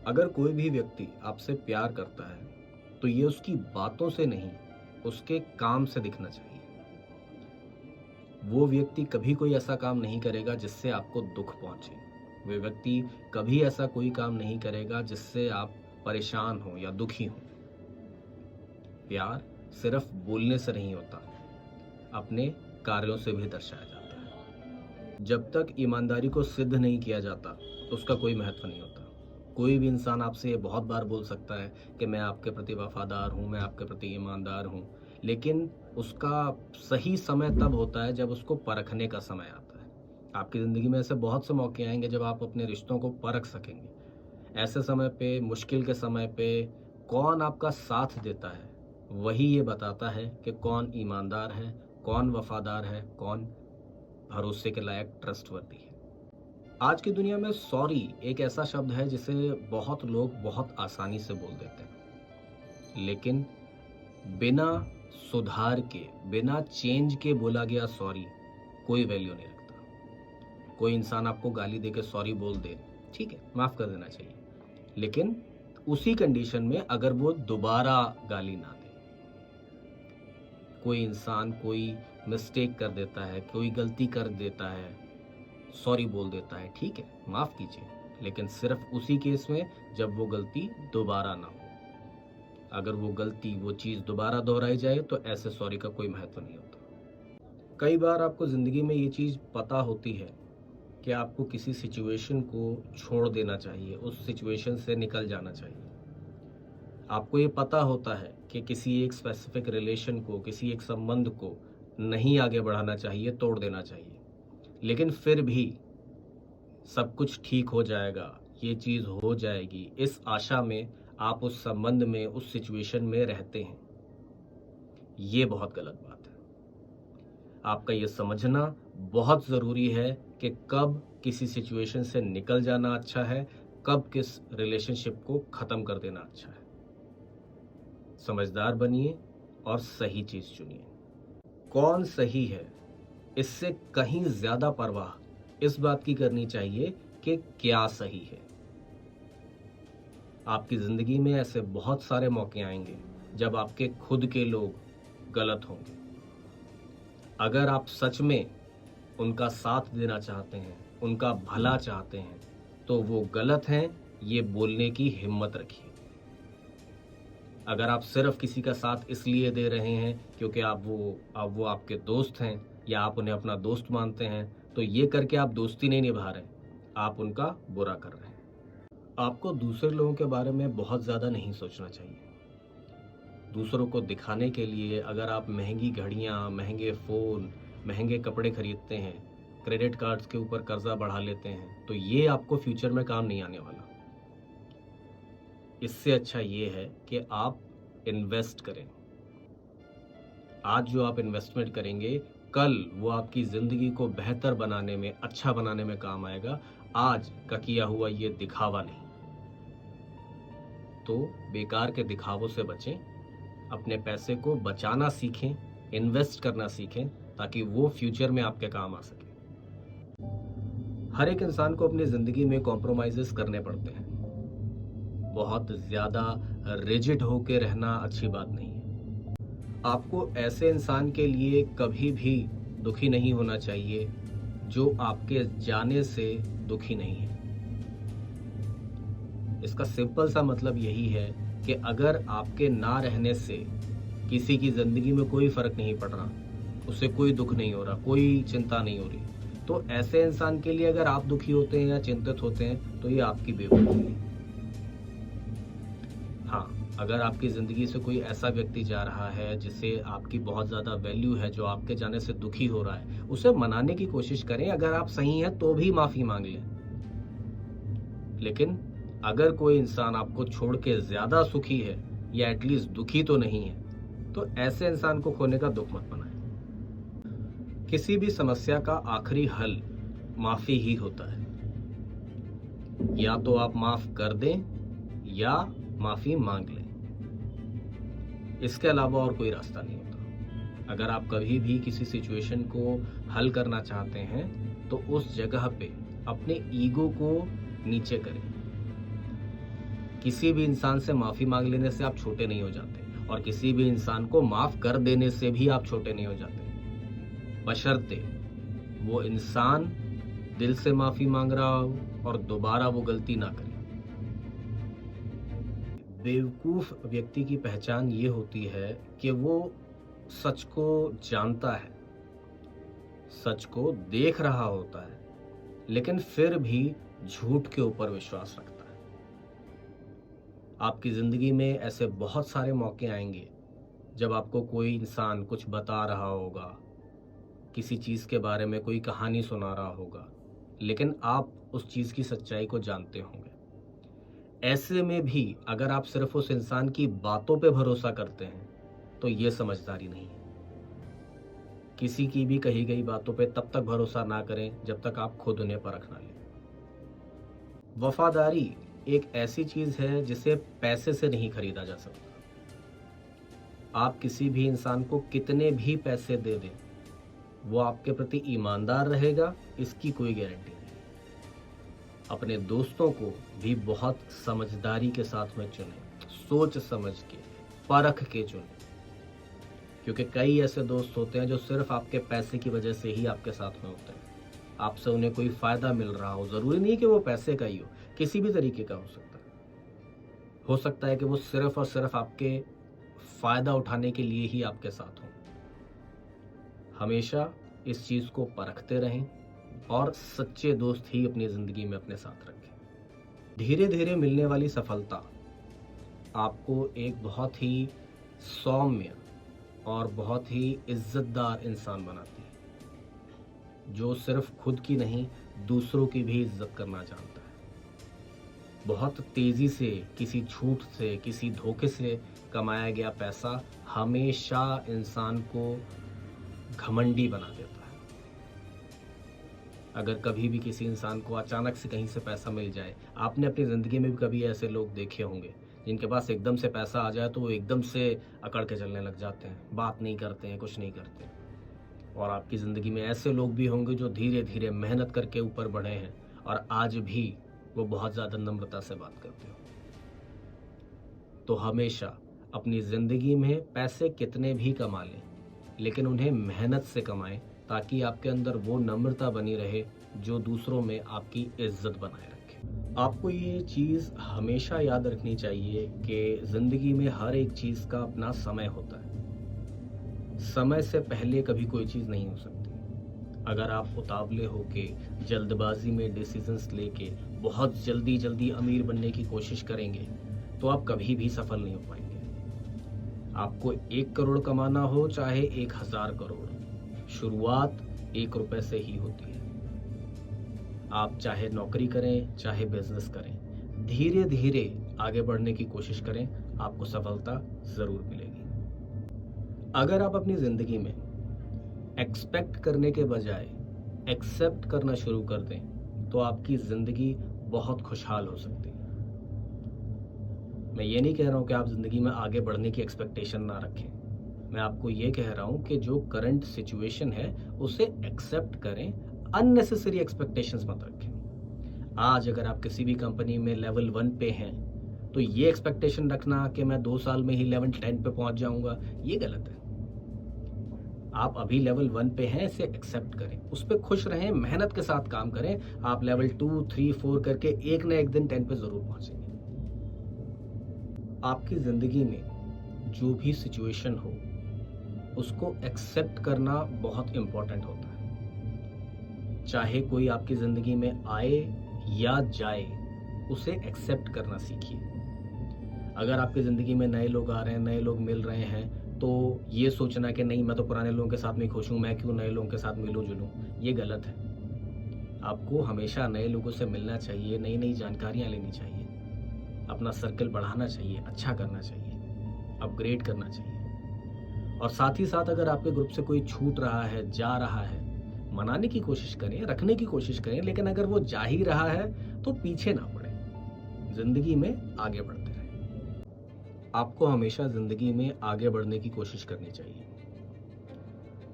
अगर कोई भी व्यक्ति आपसे प्यार करता है तो ये उसकी बातों से नहीं, उसके काम से दिखना चाहिए। वो व्यक्ति कभी कोई ऐसा काम नहीं करेगा जिससे आपको दुख पहुंचे। वो व्यक्ति कभी ऐसा कोई काम नहीं करेगा जिससे आप परेशान हो या दुखी हो। प्यार सिर्फ बोलने से नहीं होता, अपने कार्यों से भी दर्शाया जाता है। जब तक ईमानदारी को सिद्ध नहीं किया जाता, उसका कोई महत्व नहीं होता। कोई भी इंसान आपसे ये बहुत बार बोल सकता है कि मैं आपके प्रति वफादार हूँ, मैं आपके प्रति ईमानदार हूँ, लेकिन उसका सही समय तब होता है जब उसको परखने का समय आता है। आपकी ज़िंदगी में ऐसे बहुत से मौके आएंगे जब आप अपने रिश्तों को परख सकेंगे। ऐसे समय पे, मुश्किल के समय पे कौन आपका साथ देता है, वही ये बताता है कि कौन ईमानदार है, कौन वफादार है, कौन भरोसे के लायक ट्रस्टवर्दी है। आज की दुनिया में सॉरी एक ऐसा शब्द है जिसे बहुत लोग बहुत आसानी से बोल देते हैं, लेकिन बिना सुधार के, बिना चेंज के बोला गया सॉरी कोई वैल्यू नहीं रखता। कोई इंसान आपको गाली देके सॉरी बोल दे, ठीक है, माफ कर देना चाहिए, लेकिन उसी कंडीशन में अगर वो दोबारा गाली ना दे। कोई इंसान कोई मिस्टेक कर देता है, कोई गलती कर देता है, सॉरी बोल देता है, ठीक है, माफ कीजिए, लेकिन सिर्फ उसी केस में जब वो गलती दोबारा ना हो। अगर वो गलती, वो चीज़ दोबारा दोहराई जाए तो ऐसे सॉरी का कोई महत्व नहीं होता। कई बार आपको ज़िंदगी में ये चीज़ पता होती है कि आपको किसी सिचुएशन को छोड़ देना चाहिए, उस सिचुएशन से निकल जाना चाहिए। आपको ये पता होता है कि किसी एक स्पेसिफिक रिलेशन को, किसी एक संबंध को नहीं आगे बढ़ाना चाहिए, तोड़ देना चाहिए, लेकिन फिर भी सब कुछ ठीक हो जाएगा, ये चीज़ हो जाएगी, इस आशा में आप उस संबंध में, उस सिचुएशन में रहते हैं। ये बहुत गलत बात है। आपका ये समझना बहुत ज़रूरी है कि कब किसी सिचुएशन से निकल जाना अच्छा है, कब किस रिलेशनशिप को ख़त्म कर देना अच्छा है। समझदार बनिए और सही चीज़ चुनिए। कौन सही है, इससे कहीं ज़्यादा परवाह इस बात की करनी चाहिए कि क्या सही है। आपकी ज़िंदगी में ऐसे बहुत सारे मौके आएंगे जब आपके खुद के लोग गलत होंगे। अगर आप सच में उनका साथ देना चाहते हैं, उनका भला चाहते हैं, तो वो गलत हैं, ये बोलने की हिम्मत रखिए। अगर आप सिर्फ किसी का साथ इसलिए दे रहे हैं क्योंकि आप वो आपके दोस्त हैं या आप उन्हें अपना दोस्त मानते हैं, तो ये करके आप दोस्ती नहीं निभा रहे, आप उनका बुरा कर रहे हैं। आपको दूसरे लोगों के बारे में बहुत ज़्यादा नहीं सोचना चाहिए। दूसरों को दिखाने के लिए अगर आप महंगी घड़ियाँ, महंगे फ़ोन, महंगे कपड़े खरीदते हैं, क्रेडिट कार्ड्स के ऊपर कर्जा बढ़ा लेते हैं, तो ये आपको फ्यूचर में काम नहीं आने वाला। इससे अच्छा ये है कि आप इन्वेस्ट करें। आज जो आप इन्वेस्टमेंट करेंगे, कल वो आपकी ज़िंदगी को बेहतर बनाने में, अच्छा बनाने में काम आएगा। आज का किया हुआ ये दिखावा नहीं। तो बेकार के दिखावों से बचें, अपने पैसे को बचाना सीखें, इन्वेस्ट करना सीखें, ताकि वो फ्यूचर में आपके काम आ सके। हर एक इंसान को अपनी ज़िंदगी में कॉम्प्रोमाइज़ेस करने पड़ते हैं। बहुत ज़्यादा रिजिड होके रहना अच्छी बात नहीं है। आपको ऐसे इंसान के लिए कभी भी दुखी नहीं होना चाहिए जो आपके जाने से दुखी नहीं है। इसका सिंपल सा मतलब यही है कि अगर आपके ना रहने से किसी की ज़िंदगी में कोई फ़र्क नहीं पड़ रहा, उसे कोई दुख नहीं हो रहा, कोई चिंता नहीं हो रही, तो ऐसे इंसान के लिए अगर आप दुखी होते हैं या चिंतित होते हैं तो ये आपकी बेवकूफ़ी है। हाँ, अगर आपकी ज़िंदगी से कोई ऐसा व्यक्ति जा रहा है जिसे आपकी बहुत ज़्यादा वैल्यू है, जो आपके जाने से दुखी हो रहा है, उसे मनाने की कोशिश करें। अगर आप सही हैं तो भी माफ़ी मांग लें। लेकिन अगर कोई इंसान आपको छोड़ के ज़्यादा सुखी है या एटलीस्ट दुखी तो नहीं है, तो ऐसे इंसान को खोने का दुख मत मनाएं। किसी भी समस्या का आखिरी हल माफ़ी ही होता है। या तो आप माफ़ कर दें या माफ़ी मांग लें। इसके अलावा और कोई रास्ता नहीं होता। अगर आप कभी भी किसी सिचुएशन को हल करना चाहते हैं तो उस जगह पे अपने ईगो को नीचे करें। किसी भी इंसान से माफ़ी मांग लेने से आप छोटे नहीं हो जाते, और किसी भी इंसान को माफ़ कर देने से भी आप छोटे नहीं हो जाते, बशर्ते वो इंसान दिल से माफ़ी मांग रहा हो और दोबारा वो गलती ना करे। बेवकूफ़ व्यक्ति की पहचान ये होती है कि वो सच को जानता है, सच को देख रहा होता है, लेकिन फिर भी झूठ के ऊपर विश्वास रखता है। आपकी ज़िंदगी में ऐसे बहुत सारे मौके आएंगे जब आपको कोई इंसान कुछ बता रहा होगा, किसी चीज़ के बारे में कोई कहानी सुना रहा होगा, लेकिन आप उस चीज़ की सच्चाई को जानते होंगे। ऐसे में भी अगर आप सिर्फ उस इंसान की बातों पे भरोसा करते हैं तो ये समझदारी नहीं है। किसी की भी कही गई बातों पे तब तक भरोसा ना करें जब तक आप खुद उन्हें परख ना लें। वफादारी एक ऐसी चीज़ है जिसे पैसे से नहीं खरीदा जा सकता। आप किसी भी इंसान को कितने भी पैसे दे दें, वो आपके प्रति ईमानदार रहेगा, इसकी कोई गारंटी नहीं। अपने दोस्तों को भी बहुत समझदारी के साथ में चुनें, सोच समझ के, परख के चुनें, क्योंकि कई ऐसे दोस्त होते हैं जो सिर्फ आपके पैसे की वजह से ही आपके साथ में होते हैं। आपसे उन्हें कोई फ़ायदा मिल रहा हो, ज़रूरी नहीं कि वो पैसे का ही हो, किसी भी तरीके का हो सकता है। हो सकता है कि वो सिर्फ और सिर्फ आपके फ़ायदा उठाने के लिए ही आपके साथ हों। हमेशा इस चीज़ को परखते रहें और सच्चे दोस्त ही अपनी ज़िंदगी में अपने साथ रखें। धीरे धीरे मिलने वाली सफलता आपको एक बहुत ही सौम्य और बहुत ही इज्जतदार इंसान बनाती है, जो सिर्फ खुद की नहीं दूसरों की भी इज्जत करना जानता है। बहुत तेज़ी से किसी झूठ से, किसी धोखे से कमाया गया पैसा हमेशा इंसान को घमंडी बना देता है। अगर कभी भी किसी इंसान को अचानक से कहीं से पैसा मिल जाए, आपने अपनी ज़िंदगी में भी कभी ऐसे लोग देखे होंगे जिनके पास एकदम से पैसा आ जाए तो वो एकदम से अकड़ के चलने लग जाते हैं, बात नहीं करते हैं, कुछ नहीं करते। और आपकी ज़िंदगी में ऐसे लोग भी होंगे जो धीरे धीरे मेहनत करके ऊपर बढ़े हैं और आज भी वो बहुत ज़्यादा नम्रता से बात करते हो। तो हमेशा अपनी ज़िंदगी में पैसे कितने भी कमा लें, लेकिन उन्हें मेहनत से कमाएं, ताकि आपके अंदर वो नम्रता बनी रहे जो दूसरों में आपकी इज्जत बनाए रखे। आपको ये चीज़ हमेशा याद रखनी चाहिए कि ज़िंदगी में हर एक चीज़ का अपना समय होता है। समय से पहले कभी कोई चीज़ नहीं हो सकती। अगर आप उतावले होके जल्दबाजी में डिसीजंस लेके बहुत जल्दी जल्दी अमीर बनने की कोशिश करेंगे तो आप कभी भी सफल नहीं हो पाएंगे। आपको 1 करोड़ कमाना हो चाहे 1000 करोड़, शुरुआत 1 रुपए से ही होती है। आप चाहे नौकरी करें चाहे बिजनेस करें, धीरे धीरे आगे बढ़ने की कोशिश करें, आपको सफलता ज़रूर मिलेगी। अगर आप अपनी ज़िंदगी में एक्सपेक्ट करने के बजाय एक्सेप्ट करना शुरू कर दें तो आपकी ज़िंदगी बहुत खुशहाल हो सकती है। मैं ये नहीं कह रहा हूँ कि आप ज़िंदगी में आगे बढ़ने की एक्सपेक्टेशन ना रखें। मैं आपको ये कह रहा हूँ कि जो करंट सिचुएशन है उसे एक्सेप्ट करें, अननेसेसरी एक्सपेक्टेशंस मत रखें। आज अगर आप किसी भी कंपनी में लेवल 1 पे हैं तो ये एक्सपेक्टेशन रखना कि मैं 2 साल में ही लेवल 10 पे पहुंच जाऊंगा, ये गलत है। आप अभी लेवल 1 पे हैं, इसे एक्सेप्ट करें, उस पर खुश रहें, मेहनत के साथ काम करें। आप लेवल 2, 3, 4 करके एक ना एक दिन 10 पे जरूर पहुंचेंगे। आपकी जिंदगी में जो भी सिचुएशन हो उसको एक्सेप्ट करना बहुत इंपॉर्टेंट होता है। चाहे कोई आपकी ज़िंदगी में आए या जाए, उसे एक्सेप्ट करना सीखिए। अगर आपकी ज़िंदगी में नए लोग आ रहे हैं, नए लोग मिल रहे हैं, तो ये सोचना कि नहीं मैं तो पुराने लोगों के साथ में खुश हूँ, मैं क्यों नए लोगों के साथ मिलूँ जुलूँ, ये गलत है। आपको हमेशा नए लोगों से मिलना चाहिए, नई नई जानकारियाँ लेनी चाहिए, अपना सर्कल बढ़ाना चाहिए, अच्छा करना चाहिए, अपग्रेड करना चाहिए। और साथ ही साथ अगर आपके ग्रुप से कोई छूट रहा है, जा रहा है, मनाने की कोशिश करें, रखने की कोशिश करें, लेकिन अगर वो जा ही रहा है तो पीछे ना पड़े, जिंदगी में आगे बढ़ते रहें। आपको हमेशा जिंदगी में आगे बढ़ने की कोशिश करनी चाहिए।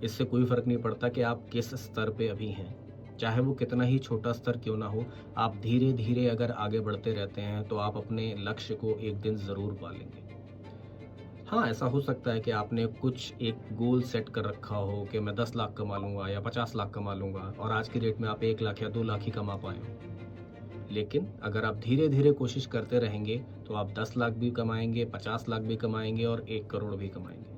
इससे कोई फर्क नहीं पड़ता कि आप किस स्तर पे अभी हैं, चाहे वो कितना ही छोटा स्तर क्यों ना हो, आप धीरे धीरे अगर आगे बढ़ते रहते हैं तो आप अपने लक्ष्य को एक दिन ज़रूर पा लेंगे। हाँ, ऐसा हो सकता है कि आपने कुछ एक गोल सेट कर रखा हो कि मैं 10 लाख कमा लूँगा या 50 लाख कमा लूँगा, और आज की डेट में आप 1 लाख या 2 लाख ही कमा पाए हो। लेकिन अगर आप धीरे धीरे कोशिश करते रहेंगे तो आप 10 लाख भी कमाएंगे, 50 लाख भी कमाएंगे और 1 करोड़ भी कमाएंगे।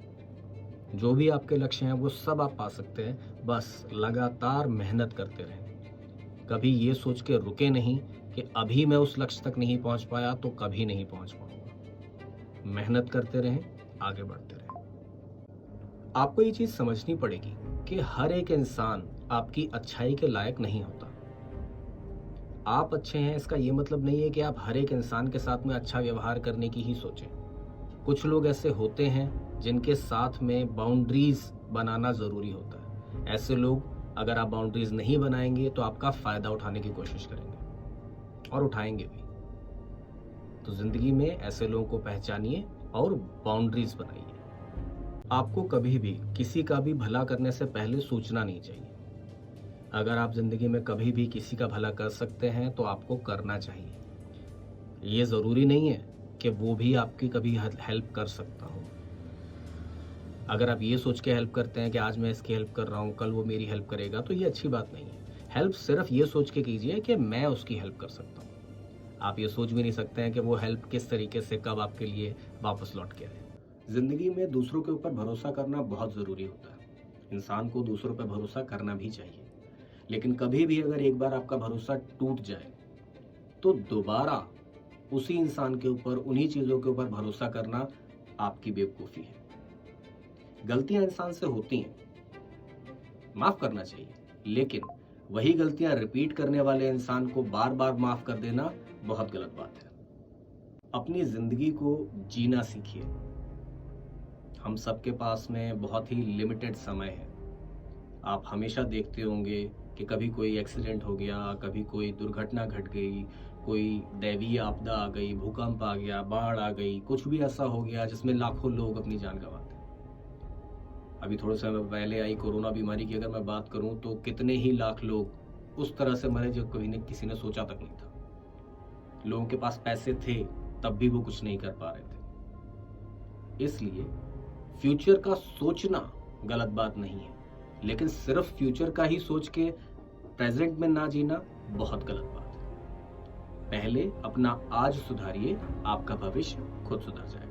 जो भी आपके लक्ष्य हैं वो सब आप पा सकते हैं, बस लगातार मेहनत करते रहें। कभी ये सोच के रुके नहीं कि अभी मैं उस लक्ष्य तक नहीं पहुंच पाया तो कभी नहीं पहुंच पाऊंगा। मेहनत करते रहें, आगे बढ़ते रहें। आपको ये चीज समझनी पड़ेगी कि हर एक इंसान आपकी अच्छाई के लायक नहीं होता। आप अच्छे हैं इसका ये मतलब नहीं है कि आप हर एक इंसान के साथ में अच्छा व्यवहार करने की ही सोचें। कुछ लोग ऐसे होते हैं जिनके साथ में बाउंड्रीज बनाना जरूरी होता है। ऐसे लोग अगर आप बाउंड्रीज नहीं बनाएंगे तो आपका फायदा उठाने की कोशिश करेंगे और उठाएंगे भी। तो जिंदगी में ऐसे लोगों को पहचानिए और बाउंड्रीज बनाइए। आपको कभी भी किसी का भी भला करने से पहले सोचना नहीं चाहिए। अगर आप जिंदगी में कभी भी किसी का भला कर सकते हैं तो आपको करना चाहिए। ये जरूरी नहीं है कि वो भी आपकी कभी हेल्प कर सकता हो। अगर आप ये सोच के हेल्प करते हैं कि आज मैं इसकी हेल्प कर रहा हूँ, कल वो मेरी हेल्प करेगा, तो ये अच्छी बात नहीं है। हेल्प सिर्फ ये सोच के कीजिए कि मैं उसकी हेल्प कर सकता हूँ। आप ये सोच भी नहीं सकते हैं कि वो हेल्प किस तरीके से कब आपके लिए वापस लौट के आए। जिंदगी में दूसरों के ऊपर भरोसा करना बहुत ज़रूरी होता है। इंसान को दूसरों पर भरोसा करना भी चाहिए, लेकिन कभी भी अगर एक बार आपका भरोसा टूट जाए तो दोबारा उसी इंसान के ऊपर, उन्हीं चीज़ों के ऊपर भरोसा करना आपकी बेवकूफ़ी है। गलतियां इंसान से होती हैं, माफ़ करना चाहिए, लेकिन वही गलतियां रिपीट करने वाले इंसान को बार बार माफ़ कर देना बहुत गलत बात है। अपनी ज़िंदगी को जीना सीखिए। हम सबके पास में बहुत ही लिमिटेड समय है। आप हमेशा देखते होंगे कि कभी कोई एक्सीडेंट हो गया, कभी कोई दुर्घटना घट गई, कोई दैवीय आपदा आ गई, भूकंप आ गया, बाढ़ आ गई, कुछ भी ऐसा हो गया जिसमें लाखों लोग अपनी जान गंवाते हैं। अभी थोड़े समय पहले आई कोरोना बीमारी की अगर मैं बात करूं तो कितने ही लाख लोग उस तरह से मरे जो कभी किसी ने सोचा तक नहीं था। लोगों के पास पैसे थे तब भी वो कुछ नहीं कर पा रहे थे। इसलिए फ्यूचर का सोचना गलत बात नहीं है, लेकिन सिर्फ फ्यूचर का ही सोच के प्रेजेंट में ना जीना बहुत गलत बात है। पहले अपना आज सुधारिए, आपका भविष्य खुद सुधर जाएगा।